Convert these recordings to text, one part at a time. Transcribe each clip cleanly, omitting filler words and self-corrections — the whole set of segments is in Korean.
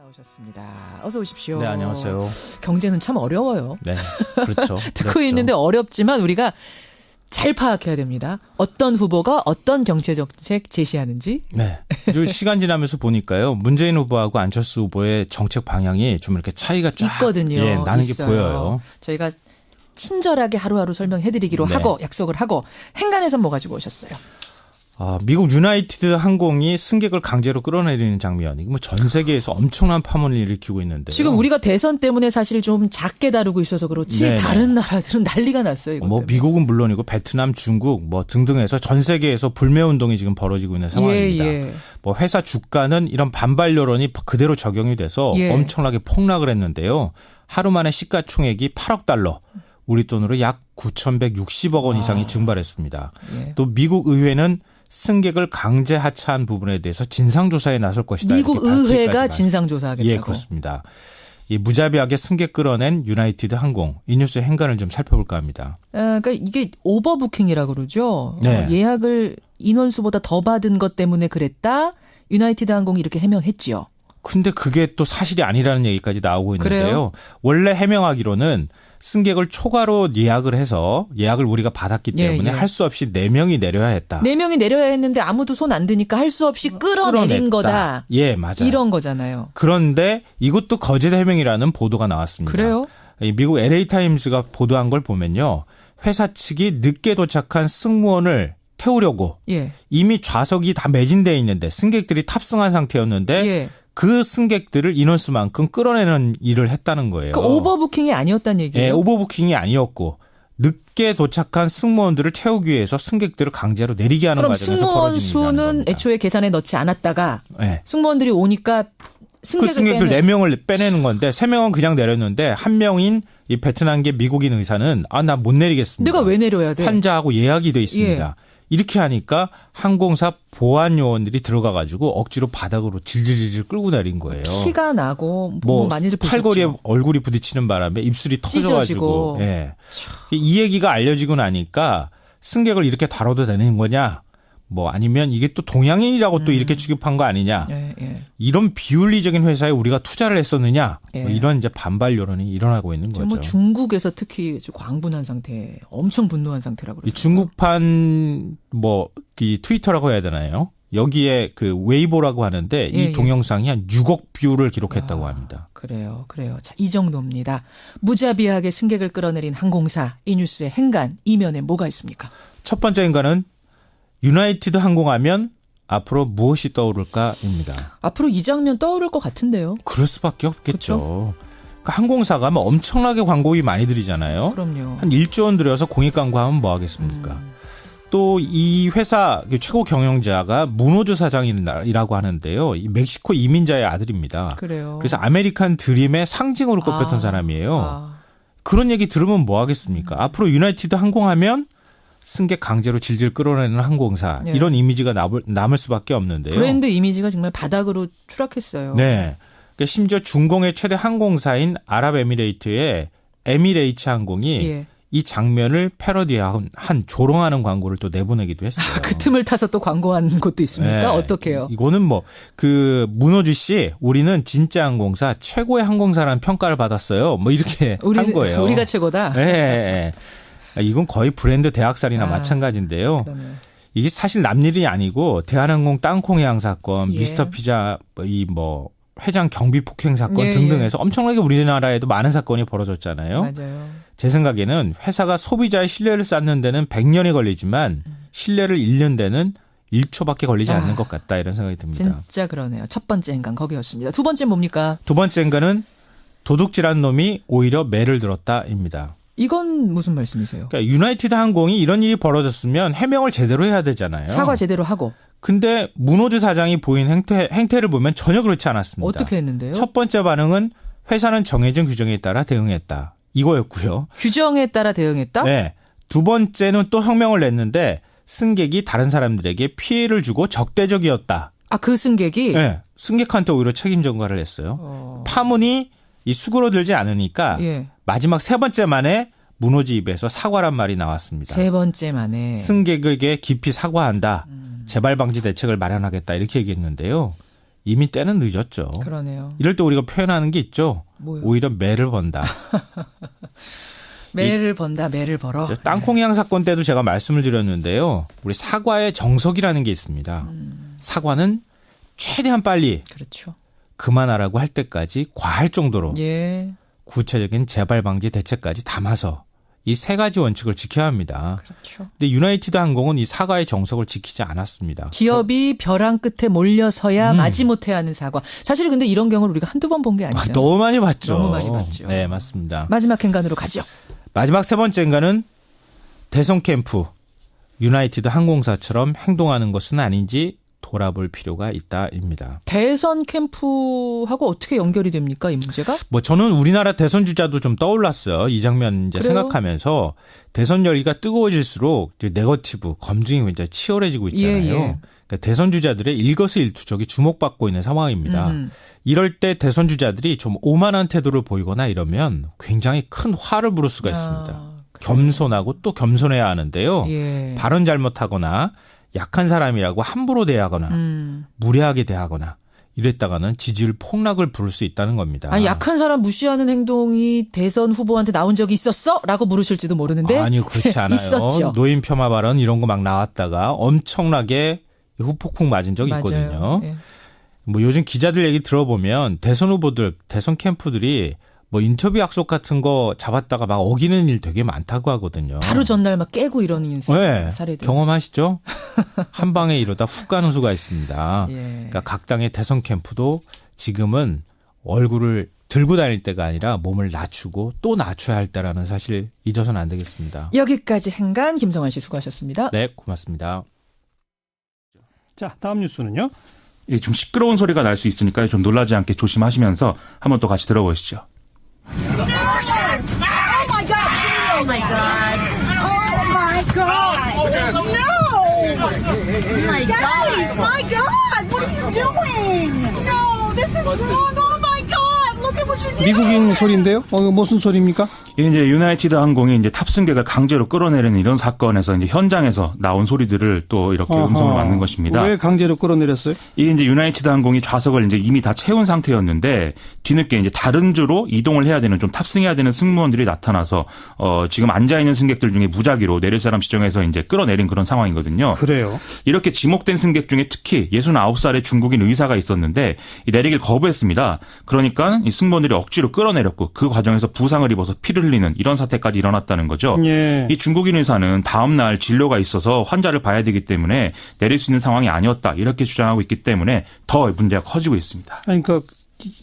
나오셨습니다. 어서 오십시오. 네, 안녕하세요. 경제는 참 어려워요. 네, 그렇죠. 듣고 그렇죠. 있는데 어렵지만 우리가 잘 파악해야 됩니다. 어떤 후보가 어떤 경제 정책 제시하는지. 네. 시간 지나면서 보니까요. 문재인 후보하고 안철수 후보의 정책 방향이 좀 이렇게 차이가 쫙 있거든요. 예, 나는 있어요. 게 보여요. 저희가 친절하게 하루하루 설명해드리기로 네. 하고 약속을 하고 행간에선 뭐 가지고 오셨어요? 미국 유나이티드 항공이 승객을 강제로 끌어내리는 장면이 뭐 전 세계에서 엄청난 파문을 일으키고 있는데요. 지금 우리가 대선 때문에 사실 좀 작게 다루고 있어서 그렇지 네네. 다른 나라들은 난리가 났어요. 이것 뭐 때문에. 미국은 물론이고 베트남, 중국 뭐 등등해서 전 세계에서 불매 운동이 지금 벌어지고 있는 상황입니다. 예. 뭐 회사 주가는 이런 반발 여론이 그대로 적용이 돼서 예. 엄청나게 폭락을 했는데요. 하루 만에 시가총액이 8억 달러, 우리 돈으로 약 9,160억 원 이상이 증발했습니다. 예. 또 미국 의회는 승객을 강제 하차한 부분에 대해서 진상조사에 나설 것이다. 미국 의회가 진상조사하겠다고. 예, 그렇습니다. 이 무자비하게 승객 끌어낸 유나이티드 항공, 이 뉴스의 행간을 좀 살펴볼까 합니다. 그러니까 이게 오버부킹이라고 그러죠. 네. 예약을 인원수보다 더 받은 것 때문에 그랬다. 유나이티드 항공이 이렇게 해명했지요. 근데 그게 또 사실이 아니라는 얘기까지 나오고 있는데요. 그래요? 원래 해명하기로는 승객을 초과로 예약을 해서 예약을 우리가 받았기 때문에 예. 할 수 없이 4명이 내려야 했다. 4명이 내려야 했는데 아무도 손 안 드니까 할 수 없이 끌어내린 끌어냈다. 거다. 예, 맞아요. 이런 거잖아요. 그런데 이것도 거짓 해명이라는 보도가 나왔습니다. 그래요? 이 미국 LA타임스가 보도한 걸 보면요. 회사 측이 늦게 도착한 승무원을 태우려고 예. 이미 좌석이 다 매진되어 있는데 승객들이 탑승한 상태였는데 예. 그 승객들을 인원수만큼 끌어내는 일을 했다는 거예요. 그 오버부킹이 아니었다는 얘기예요. 예, 오버부킹이 아니었고 늦게 도착한 승무원들을 태우기 위해서 승객들을 강제로 내리게 하는 그럼 과정에서 승무원 벌어진 수는 일이라는 겁니다. 애초에 계산에 넣지 않았다가 예. 승무원들이 오니까 그 승객을 승객들 빼내. 4명을 빼내는 건데 3명은 그냥 내렸는데 한 명인 이 베트남계 미국인 의사는 나 못 내리겠습니다. 내가 왜 내려야 돼? 환자하고 예약이 돼 있습니다. 이렇게 하니까 항공사 보안 요원들이 들어가가지고 억지로 바닥으로 질질질 끌고 내린 거예요. 피가 나고 뭐 많이들 보셨죠. 팔걸이에 얼굴이 부딪히는 바람에 입술이 터져가지고. 찢어지고. 예. 이 얘기가 알려지고 나니까 승객을 이렇게 다뤄도 되는 거냐? 뭐 아니면 이게 또 동양인이라고 또 이렇게 취급한 거 아니냐? 예, 예. 이런 비윤리적인 회사에 우리가 투자를 했었느냐? 예. 뭐 이런 이제 반발 여론이 일어나고 있는 거죠. 뭐 중국에서 특히 광분한 상태, 엄청 분노한 상태라고 이 그러죠. 중국판 이 트위터라고 해야 되나요? 여기에 그 웨이보라고 하는데 예, 이 동영상이 한 6억 뷰를 기록했다고 합니다. 그래요. 자, 이 정도입니다. 무자비하게 승객을 끌어내린 항공사, 이 뉴스의 행간, 이면에 뭐가 있습니까? 첫 번째 인간은 유나이티드 항공하면 앞으로 무엇이 떠오를까입니다. 앞으로 이 장면 떠오를 것 같은데요. 그럴 수밖에 없겠죠. 그렇죠? 그러니까 항공사가 뭐 엄청나게 광고비 많이 들이잖아요. 그럼요. 한 1조 원 들여서 공익 광고하면 뭐 하겠습니까? 또 이 회사 최고 경영자가 무노즈 사장이라고 하는데요. 이 멕시코 이민자의 아들입니다. 그래요. 그래서 아메리칸 드림의 상징으로 꼽혔던 사람이에요. 그런 얘기 들으면 뭐 하겠습니까? 앞으로 유나이티드 항공하면 승객 강제로 질질 끌어내는 항공사. 네. 이런 이미지가 남을 수밖에 없는데요. 브랜드 이미지가 정말 바닥으로 추락했어요. 네. 그러니까 심지어 중공의 최대 항공사인 아랍에미레이트의 에미레이츠 항공이 예. 이 장면을 패러디한 조롱하는 광고를 또 내보내기도 했어요. 그 틈을 타서 또 광고한 곳도 있습니까? 네. 어떻게요? 이거는 문호주 씨, 우리는 진짜 항공사 최고의 항공사라는 평가를 받았어요. 뭐 이렇게 한 거예요. 우리가 최고다. 네. 이건 거의 브랜드 대학살이나 마찬가지인데요. 그러네요. 이게 사실 남일이 아니고 대한항공 땅콩 해양 사건, 예. 미스터 피자 회장 경비 폭행 사건 예, 등등해서 엄청나게 우리나라에도 많은 사건이 벌어졌잖아요. 맞아요. 제 생각에는 회사가 소비자의 신뢰를 쌓는 데는 100년이 걸리지만 신뢰를 잃는 데는 1초밖에 걸리지 않는 것 같다 이런 생각이 듭니다. 진짜 그러네요. 첫 번째 행간 거기였습니다. 두 번째 뭡니까? 두 번째 행간은 도둑질한 놈이 오히려 매를 들었다입니다. 이건 무슨 말씀이세요? 그러니까 유나이티드 항공이 이런 일이 벌어졌으면 해명을 제대로 해야 되잖아요. 사과 제대로 하고. 근데 문호주 사장이 보인 행태를 보면 전혀 그렇지 않았습니다. 어떻게 했는데요? 첫 번째 반응은 회사는 정해진 규정에 따라 대응했다. 이거였고요. 규정에 따라 대응했다? 네. 두 번째는 또 성명을 냈는데 승객이 다른 사람들에게 피해를 주고 적대적이었다. 그 승객이? 네. 승객한테 오히려 책임 전가를 했어요. 파문이 수그러들지 않으니까 예. 마지막 세 번째 만에 문호지 입에서 사과란 말이 나왔습니다. 세 번째 만에. 승객에게 깊이 사과한다. 재발 방지 대책을 마련하겠다. 이렇게 얘기했는데요. 이미 때는 늦었죠. 그러네요. 이럴 때 우리가 표현하는 게 있죠. 뭐요? 오히려 매를 번다. 매를 번다, 매를 벌어. 땅콩이양 사건 때도 제가 말씀을 드렸는데요. 우리 사과의 정석이라는 게 있습니다. 사과는 최대한 빨리 그렇죠. 그만하라고 할 때까지 과할 정도로 예. 구체적인 재발 방지 대책까지 담아서 이 세 가지 원칙을 지켜야 합니다. 그렇죠. 근데 유나이티드 항공은 이 사과의 정석을 지키지 않았습니다. 기업이 벼랑 끝에 몰려서야 마지못해 하는 사과. 사실 근데 이런 경우를 우리가 한두 번 본 게 아니죠. 너무 많이 봤죠. 너무 많이 봤죠. 네, 맞습니다. 마지막 행간으로 가죠. 마지막 세 번째 행간은 대선 캠프 유나이티드 항공사처럼 행동하는 것은 아닌지 돌아볼 필요가 있다입니다. 대선 캠프하고 어떻게 연결이 됩니까, 이 문제가? 뭐 저는 우리나라 대선 주자도 좀 떠올랐어요. 이 장면 이제 그래요? 생각하면서 대선 열기가 뜨거워질수록 이제 네거티브 검증이 굉장히 치열해지고 있잖아요. 예. 그러니까 대선 주자들의 일거수일투족이 주목받고 있는 상황입니다. 이럴 때 대선 주자들이 좀 오만한 태도를 보이거나 이러면 굉장히 큰 화를 부를 수가 있습니다. 겸손하고 또 겸손해야 하는데요. 예. 발언 잘못하거나 약한 사람이라고 함부로 대하거나 무례하게 대하거나 이랬다가는 지지율 폭락을 부를 수 있다는 겁니다. 아니, 약한 사람 무시하는 행동이 대선 후보한테 나온 적이 있었어? 라고 물으실지도 모르는데. 아니요, 그렇지 않아요. 있었죠. 노인 폄하 발언 이런 거 막 나왔다가 엄청나게 후폭풍 맞은 적이 맞아요. 있거든요. 예. 뭐 요즘 기자들 얘기 들어보면 대선 후보들, 대선 캠프들이 뭐 인터뷰 약속 같은 거 잡았다가 막 어기는 일 되게 많다고 하거든요. 바로 전날 막 깨고 이러는 네, 사례들. 경험하시죠? 한 방에 이러다 훅 가는 수가 있습니다. 예. 그러니까 각 당의 대선 캠프도 지금은 얼굴을 들고 다닐 때가 아니라 몸을 낮추고 또 낮춰야 할 때라는 사실 잊어서는 안 되겠습니다. 여기까지 행간 김성환 씨 수고하셨습니다. 네, 고맙습니다. 자, 다음 뉴스는요. 좀 시끄러운 소리가 날 수 있으니까 좀 놀라지 않게 조심하시면서 한번 또 같이 들어보시죠. Oh my god. Oh my god. No. Guys, my god. What are you doing? No, this is wrong. Oh my god. Look at what you're doing. 미국인 소리인데요. 이거 무슨 소리입니까? 이게 이제 유나이티드 항공이 이제 탑승객을 강제로 끌어내리는 이런 사건에서 이제 현장에서 나온 소리들을 또 이렇게 음성을 만든 것입니다. 왜 강제로 끌어내렸어요? 이게 이제 유나이티드 항공이 좌석을 이제 이미 다 채운 상태였는데 뒤늦게 이제 다른 주로 이동을 해야 되는 좀 탑승해야 되는 승무원들이 나타나서 지금 앉아 있는 승객들 중에 무작위로 내릴 사람 지정해서 이제 끌어내린 그런 상황이거든요. 그래요. 이렇게 지목된 승객 중에 특히 69살의 중국인 의사가 있었는데 내리길 거부했습니다. 그러니까 이 승무원들이 억지로 끌어내렸고 그 과정에서 부상을 입어서 피를 흘리는 이런 사태까지 일어났다는 거죠. 예. 이 중국인 의사는 다음 날 진료가 있어서 환자를 봐야 되기 때문에 내릴 수 있는 상황이 아니었다 이렇게 주장하고 있기 때문에 더 문제가 커지고 있습니다. 그러니까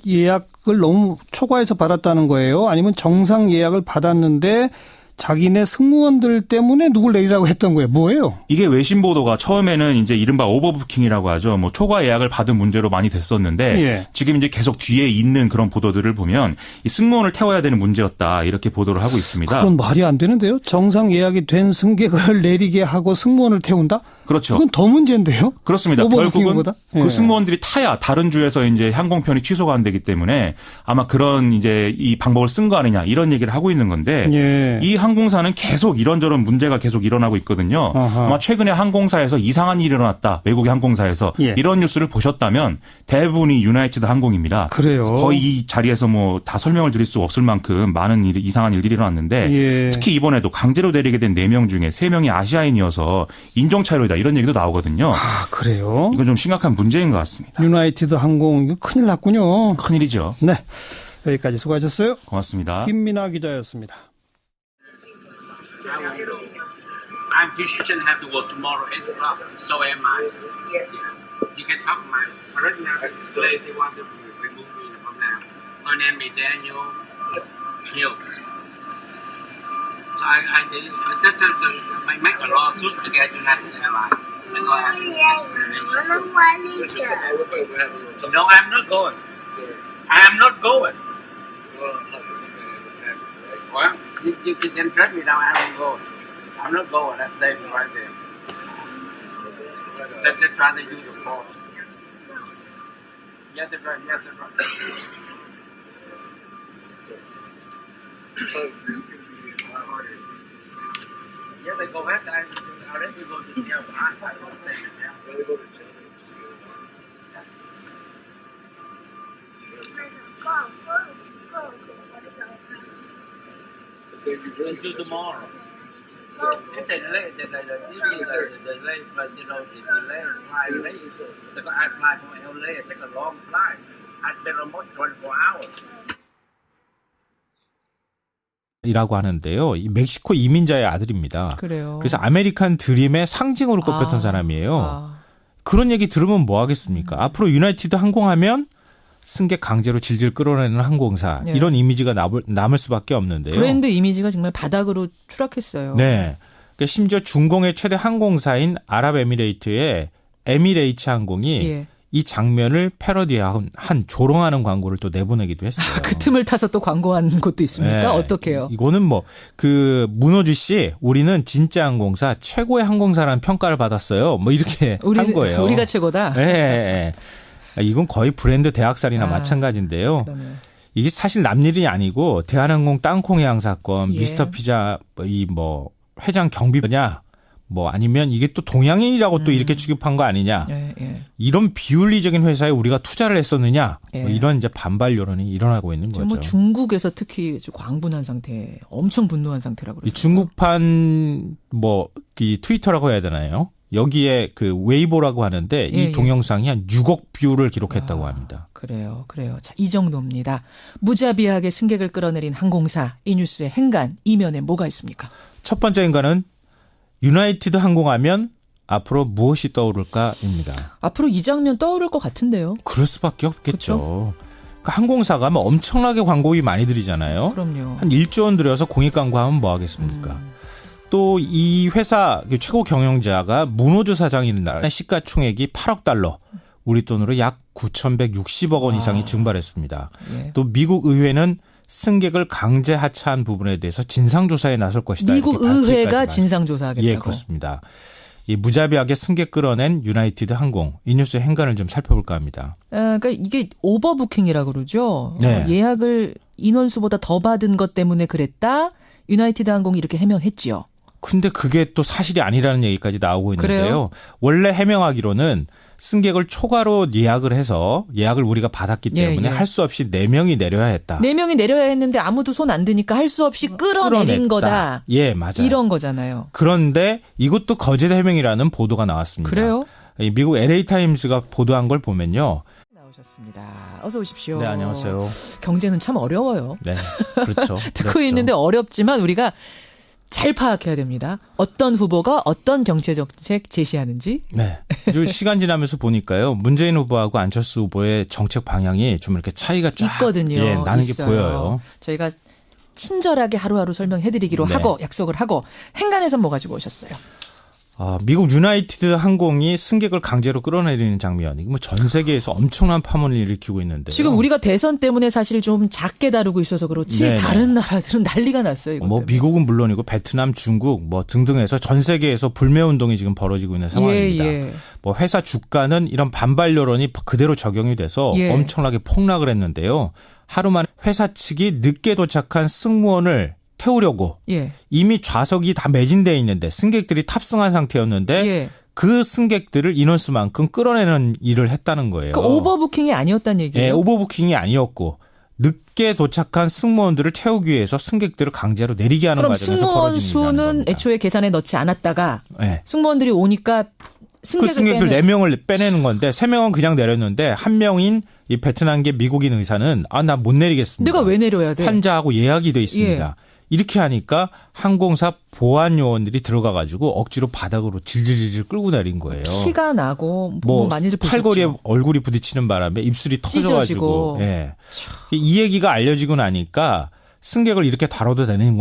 예약을 너무 초과해서 받았다는 거예요? 아니면 정상 예약을 받았는데 자기네 승무원들 때문에 누굴 내리라고 했던 거예요? 뭐예요? 이게 외신 보도가 처음에는 이제 이른바 오버부킹이라고 하죠. 뭐 초과 예약을 받은 문제로 많이 됐었는데 예. 지금 이제 계속 뒤에 있는 그런 보도들을 보면 이 승무원을 태워야 되는 문제였다 이렇게 보도를 하고 있습니다. 그건 말이 안 되는데요. 정상 예약이 된 승객을 내리게 하고 승무원을 태운다? 그렇죠. 그건 더 문제인데요. 그렇습니다. 결국은 오버부킹보다? 예. 그 승무원들이 타야 다른 주에서 이제 항공편이 취소가 안 되기 때문에 아마 그런 이제 이 방법을 쓴 거 아니냐 이런 얘기를 하고 있는 건데 예. 이 항공사는 계속 이런저런 문제가 계속 일어나고 있거든요. 아하. 아마 최근에 항공사에서 이상한 일이 일어났다. 외국의 항공사에서 예. 이런 뉴스를 보셨다면 대부분이 유나이티드 항공입니다. 그래요. 거의 이 자리에서 뭐 다 설명을 드릴 수 없을 만큼 많은 이상한 일들이 일어났는데 예. 특히 이번에도 강제로 내리게 된 4명 중에 3명이 아시아인이어서 인종차별이다 이런 얘기도 나오거든요. 아, 그래요? 이건 좀 심각한 문제인 것 같습니다. 유나이티드 항공 이거 큰일 났군요. 큰일이죠. 네. 여기까지 수고하셨어요. 고맙습니다. 김민아 기자였습니다. I'm physician have to work tomorrow 8 o'clock. So am I. Yeah. You can talk my current now. They want to remove me from now. Her name is Daniel Hill. So I just make a lawsuit against United Airlines. And go ask explanation. No, I'm not going. I am not going. Well, you can track me down. I don't go. I'm not going. That's staying right there. They're trying to use the force. Yeah, they're right. Yeah, they're right. Yeah, they go back. I already go to jail, but I don't stay in jail. Until tomorrow. If they delay, the delay, but you know, the delay flight late. Because I fly from LA, I take a long flight. I spend almost 24 hours. 이라고 하는데요. 이 멕시코 이민자의 아들입니다. 그래요. 그래서 아메리칸 드림의 상징으로 꼽혔던 사람이에요. 그런 얘기 들으면 뭐 하겠습니까? 앞으로 유나이티드 항공하면 승객 강제로 질질 끌어내는 항공사 네. 이런 이미지가 남을 수밖에 없는데요. 브랜드 이미지가 정말 바닥으로 추락했어요. 네. 그러니까 심지어 중공의 최대 항공사인 아랍에미레이트의 에미레이츠 항공이 예. 이 장면을 패러디한 조롱하는 광고를 또 내보내기도 했어요. 그 틈을 타서 또 광고한 곳도 있습니까? 네. 어떻게요? 이거는 뭐 그 문호주 씨 우리는 진짜 항공사 최고의 항공사라는 평가를 받았어요. 뭐 이렇게 한 거예요. 우리가 최고다. 네. 이건 거의 브랜드 대학살이나 마찬가지인데요. 그러네요. 이게 사실 남일이 아니고 대한항공 땅콩 해양 사건, 예. 미스터 피자 이 뭐 회장 경비냐 뭐 아니면 이게 또 동양인이라고 또 이렇게 취급한 거 아니냐. 예, 예. 이런 비윤리적인 회사에 우리가 투자를 했었느냐. 예. 뭐 이런 이제 반발 여론이 일어나고 있는 거죠. 뭐 중국에서 특히 광분한 상태, 엄청 분노한 상태라고 이 그러죠. 중국판 뭐 이 트위터라고 해야 되나요? 여기에 그 웨이보라고 하는데 이 예. 동영상이 한 6억 뷰를 기록했다고 합니다. 그래요. 자, 이 정도입니다. 무자비하게 승객을 끌어내린 항공사. 이 뉴스의 행간 이면에 뭐가 있습니까? 첫 번째 인간은 유나이티드 항공하면 앞으로 무엇이 떠오를까입니다. 앞으로 이 장면 떠오를 것 같은데요. 그럴 수밖에 없겠죠. 그러니까 항공사가 뭐 엄청나게 광고비 많이 들이잖아요. 그럼요. 한 1조 원 들여서 공익 광고하면 뭐 하겠습니까? 또 이 회사 최고 경영자가 문호주 사장인 날 시가총액이 8억 달러, 우리 돈으로 약 9,160억 원 이상이 증발했습니다. 예. 또 미국 의회는 승객을 강제 하차한 부분에 대해서 진상조사에 나설 것이다. 미국 이렇게 밝히기까지 의회가 진상조사하겠다고. 예, 그렇습니다. 이 무자비하게 승객 끌어낸 유나이티드 항공. 이 뉴스의 행간을 좀 살펴볼까 합니다. 그러니까 이게 오버부킹이라고 그러죠. 네. 예약을 인원수보다 더 받은 것 때문에 그랬다. 유나이티드 항공이 이렇게 해명했지요. 근데 그게 또 사실이 아니라는 얘기까지 나오고 있는데요. 그래요? 원래 해명하기로는 승객을 초과로 예약을 해서 예약을 우리가 받았기 때문에 예. 할 수 없이 4명이 내려야 했다. 4명이 내려야 했는데 아무도 손 안 드니까 할 수 없이 끌어내린 끌어냈다. 거다. 예, 맞아요. 이런 거잖아요. 그런데 이것도 거짓 해명이라는 보도가 나왔습니다. 그래요? 이 미국 LA타임스가 보도한 걸 보면요. 나오셨습니다. 어서 오십시오. 네, 안녕하세요. 경제는 참 어려워요. 네, 그렇죠. 듣고 그렇죠. 있는데 어렵지만 우리가 잘 파악해야 됩니다. 어떤 후보가 어떤 경제 정책 제시하는지. 네. 그리고 시간 지나면서 보니까요. 문재인 후보하고 안철수 후보의 정책 방향이 좀 이렇게 차이가 쫙 있거든요. 예, 나는 있어요. 게 보여요. 저희가 친절하게 하루하루 설명해드리기로 네. 하고 약속을 하고 행간에서 뭐 가지고 오셨어요? 미국 유나이티드 항공이 승객을 강제로 끌어내리는 장면. 이거 뭐 전 세계에서 엄청난 파문을 일으키고 있는데요. 지금 우리가 대선 때문에 사실 좀 작게 다루고 있어서 그렇지 네네. 다른 나라들은 난리가 났어요. 이것 뭐 때문에. 미국은 물론이고 베트남, 중국 뭐 등등해서 전 세계에서 불매 운동이 지금 벌어지고 있는 상황입니다. 예. 뭐 회사 주가는 이런 반발 여론이 그대로 적용이 돼서 예. 엄청나게 폭락을 했는데요. 하루 만에 회사 측이 늦게 도착한 승무원을 태우려고 예. 이미 좌석이 다 매진되어 있는데 승객들이 탑승한 상태였는데 예. 그 승객들을 인원수만큼 끌어내는 일을 했다는 거예요. 그러니까 오버부킹이 아니었다는 얘기예요. 예, 오버부킹이 아니었고 늦게 도착한 승무원들을 태우기 위해서 승객들을 강제로 내리게 하는 그럼 과정에서 승무원 벌어지는 일이라는 수는 겁니다. 애초에 계산에 넣지 않았다가 예. 승무원들이 오니까 그 승객을 승객들 빼내. 4명을 빼내는 건데 3명은 그냥 내렸는데 한 명인 이 베트남계 미국인 의사는 나 못 내리겠습니다. 내가 왜 내려야 돼? 환자하고 예약이 돼 있습니다. 이렇게 하니까 항공사 보안 요원들이 들어가 가지고 억지로 바닥으로 질질질 끌고 내린 거예요. 피가 나고 뭐 많이들 팔걸이에 보셨죠. 얼굴이 부딪히는 바람에 입술이 터져가지고 찢어지고. 예. 이 얘기가 알려지고 나니까 승객을 이렇게 다뤄도 되는